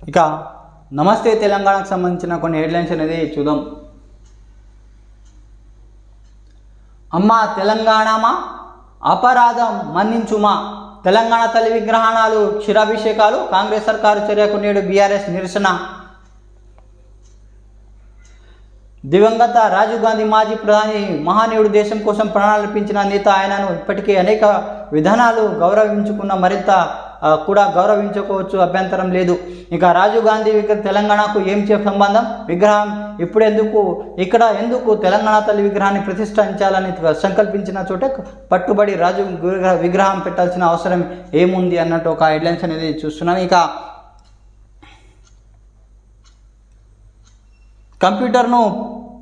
ఇక నమస్తే తెలంగాణకు సంబంధించిన కొన్ని హెడ్లైన్స్ అనేది చూద్దాం. అమ్మ తెలంగాణమా అపరాధం మన్నించుమా, తెలంగాణ తల్లి విగ్రహాలు క్షీరాభిషేకాలు, కాంగ్రెస్ సర్కారు చర్యకు నేడు బీఆర్ఎస్ నిరసన. దివంగత రాజీవ్ గాంధీ మాజీ ప్రధాని మహానీయుడు, దేశం కోసం ప్రాణాలర్పించిన నేత. ఆయనను ఇప్పటికే అనేక విధానాలు గౌరవించుకున్న, మరింత కూడా గౌరవించుకోవచ్చు, అభ్యంతరం లేదు. ఇక రాజీవ్ గాంధీ తెలంగాణకు ఏం సంబంధం, విగ్రహం ఇక్కడ ఎందుకు తెలంగాణ తల్లి విగ్రహాన్ని ప్రతిష్ఠించాలని సంకల్పించిన చోట పట్టుబడి రాజీవ్ విగ్రహం పెట్టాల్సిన అవసరం ఏముంది అన్నట్టు ఒక హెడ్లైన్స్ అనేది చూస్తున్నాం. ఇక కంప్యూటర్ను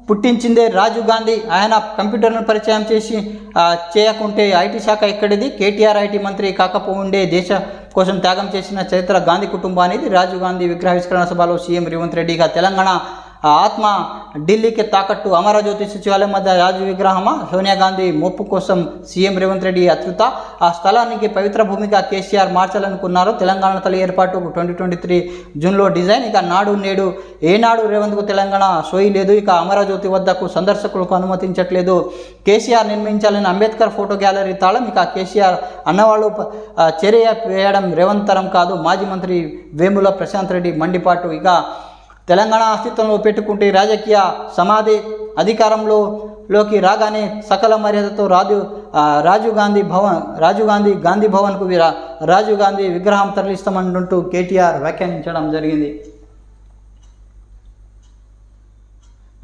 పుట్టించిందే రాజీవ్ గాంధీ, ఆయన కంప్యూటర్ను పరిచయం చేయకుంటే ఐటీ శాఖ ఎక్కడిది, కేటీఆర్ ఐటీ మంత్రి కాకపోఉండే, దేశ కోసం త్యాగం చేసిన చరిత్ర గాంధీ కుటుంబానికి. రాజీవ్ గాంధీ విగ్రహావిష్కరణ సభలో సీఎం రేవంత్ రెడ్డి. తెలంగాణ ఆత్మ ఢిల్లీకి తాకట్టు, అమరజ్యోతి సచివాలయం మధ్య రాజీవ్ విగ్రహమా, సోనియా గాంధీ మొప్పు కోసం సీఎం రేవంత్ రెడ్డి అతృత. ఆ స్థలానికి పవిత్ర భూమిగా కేసీఆర్ మార్చాలనుకున్నారు. తెలంగాణ తల్లి ఏర్పాటు 2023 జూన్లో డిజైన్. ఇక నాడు నేడు ఏనాడు రేవంత్కు తెలంగాణ సోయి లేదు. ఇక అమరజ్యోతి వద్దకు సందర్శకులకు అనుమతించట్లేదు. కేసీఆర్ నిర్మించాలని అంబేద్కర్ ఫోటో గ్యాలరీ తాళం. ఇక కేసీఆర్ అన్నవాళ్ళు చర్య వేయడం రేవంత్ తరం కాదు, మాజీ మంత్రి వేముల ప్రశాంత్ రెడ్డి మండిపాటు. ఇక తెలంగాణ అస్తిత్వంలో పెట్టుకుంటే రాజకీయ సమాధి, అధికారంలోకి రాగానే సకల మర్యాదతో రాజీవ్ గాంధీ భవన్కు రాజీవ్ గాంధీ విగ్రహం తరలిస్తామంటూ కేటీఆర్ వ్యాఖ్యానించడం జరిగింది.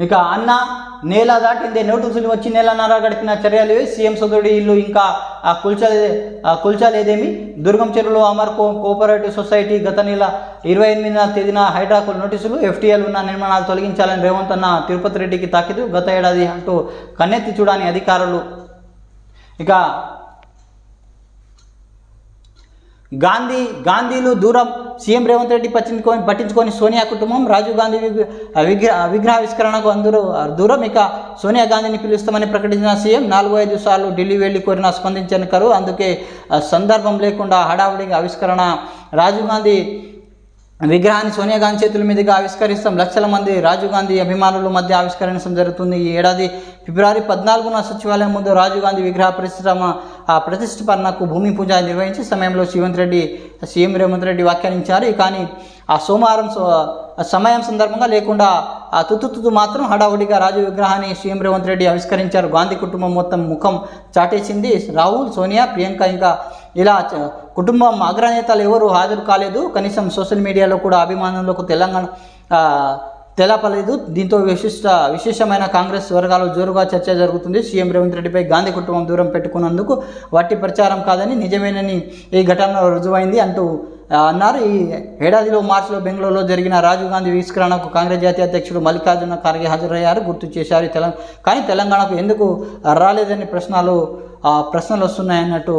ఇక అన్న నేల దాటిందే, నోటీసులు వచ్చి నెలన్నర గడిపిన చర్యలు, సీఎం సోదరుడి ఇల్లు ఇంకా కూల్చలేదేమి. దుర్గం చెరువులో అమర్ కోఆపరేటివ్ సొసైటీ గత నెల 28వ తేదీన హైడ్రాకు నోటీసులు. ఎఫ్టీఎల్ ఉన్న నిర్మాణాలు తొలగించాలని రేవంత్ అన్న తిరుపతి రెడ్డికి తాకిదు. గత ఏడాది అంటూ కన్నెత్తి చూడని అధికారులు. ఇక గాంధీలు దూరం, సీఎం రేవంత్ రెడ్డి పట్టించుకొని సోనియా కుటుంబం. రాజీవ్ గాంధీ విగ్రహావిష్కరణకు అందరూ దూరం. ఇక సోనియా గాంధీని పిలుస్తామని ప్రకటించిన సీఎం 4-5 సార్లు ఢిల్లీ వెళ్లి కోరినా స్పందించని కరు. అందుకే సందర్భం లేకుండా హడావుడిగా ఆవిష్కరణ. రాజీవ్ గాంధీ విగ్రహాన్ని సోనియా గాంధీ చేతుల మీదుగా ఆవిష్కరిస్తాం. లక్షల మంది రాజీవ్ గాంధీ అభిమానుల మధ్య ఆవిష్కరించడం జరుగుతుంది. ఈ ఏడాది ఫిబ్రవరి 14న సచివాలయం ముందు రాజీవ్ గాంధీ విగ్రహ ప్రతిష్ఠాపనకు భూమి పూజ నిర్వహించే సమయంలో సీఎం రేవంత్ రెడ్డి వ్యాఖ్యానించారు. కానీ ఆ సోమవారం సమయం సందర్భంగా లేకుండా ఆ తుత్తు మాత్రం హడావుడిగా రాజీవ్ విగ్రహాన్ని సీఎం రేవంత్ రెడ్డి ఆవిష్కరించారు. గాంధీ కుటుంబం మొత్తం ముఖం చాటేసింది. రాహుల్, సోనియా, ప్రియాంక ఇంకా ఇలా కుటుంబం అగ్రనేతలు ఎవరు హాజరు కాలేదు. కనీసం సోషల్ మీడియాలో కూడా అభిమానులకు తెలపలేదు. దీంతో విశేషమైన కాంగ్రెస్ వర్గాలు జోరుగా చర్చ జరుగుతుంది. సీఎం రేవంత్ రెడ్డిపై గాంధీ కుటుంబం దూరం పెట్టుకున్నందుకు వట్టి ప్రచారం కాదని, నిజమేనని ఈ ఘటనలో రుజువైంది అంటూ అన్నారు. ఈ ఏడాదిలో మార్చిలో బెంగళూరులో జరిగిన రాజీవ్ గాంధీ విష్కరణకు కాంగ్రెస్ జాతీయ అధ్యక్షుడు మల్లికార్జున ఖార్గే హాజరయ్యారు, గుర్తు చేశారు. కానీ తెలంగాణకు ఎందుకు రాలేదని ప్రశ్నలు వస్తున్నాయన్నట్టు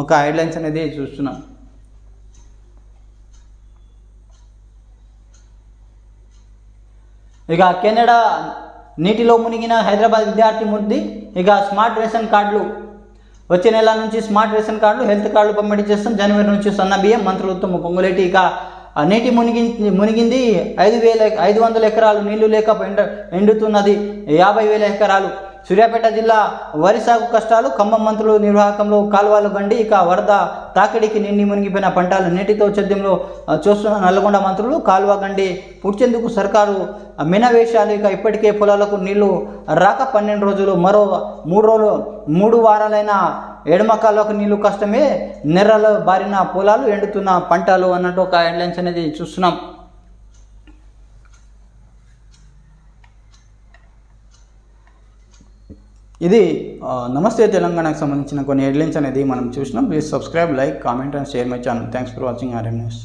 ఒక హెడ్లైన్స్ అనేది చూస్తున్నాం. ఇక కెనడా నీటిలో మునిగిన హైదరాబాద్ విద్యార్థి మృతి. ఇక స్మార్ట్ రేషన్ కార్డులు వచ్చే నెల నుంచి స్మార్ట్ రేషన్ కార్డులు, హెల్త్ కార్డులు పంపిణీ చేస్తాం. జనవరి నుంచి సన్న బియ్యం. మంత్రులు ఉత్తమ పొంగులేటి. ఇక నీటి మునిగింది 5,500 ఎకరాలు, నీళ్లు లేక ఎండుతున్నది 50,000 ఎకరాలు. సూర్యాపేట జిల్లా వరి సాగు కష్టాలు, ఖమ్మం మంత్రులు నిర్వాహకంలో కాలువలు గండి. ఇక వరద తాకిడికి నిండి మునిగిపోయిన పంటలు నీటితో సేద్యంలో చూస్తున్న నల్గొండ మంత్రులు. కాలువ గండి పూడ్చేందుకు సర్కారు మినవేశాలు. ఇక ఇప్పటికే పొలాలకు నీళ్లు రాక 12 రోజులు, మరో 3 వారాలైన ఎడమ కాలువకు నీళ్లు కష్టమే, నెర్రలు బారిన పొలాలు, ఎండుతున్న పంటలు అన్నట్టు ఒక హెడ్లైన్స్ అనేది చూస్తున్నాం. ఇది నమస్తే తెలంగాణకు సంబంధించిన కొన్ని హెడ్లైన్స్ అనేది మనం చూసినాం. Please subscribe, like, comment and share my channel. Thanks for watching RM news.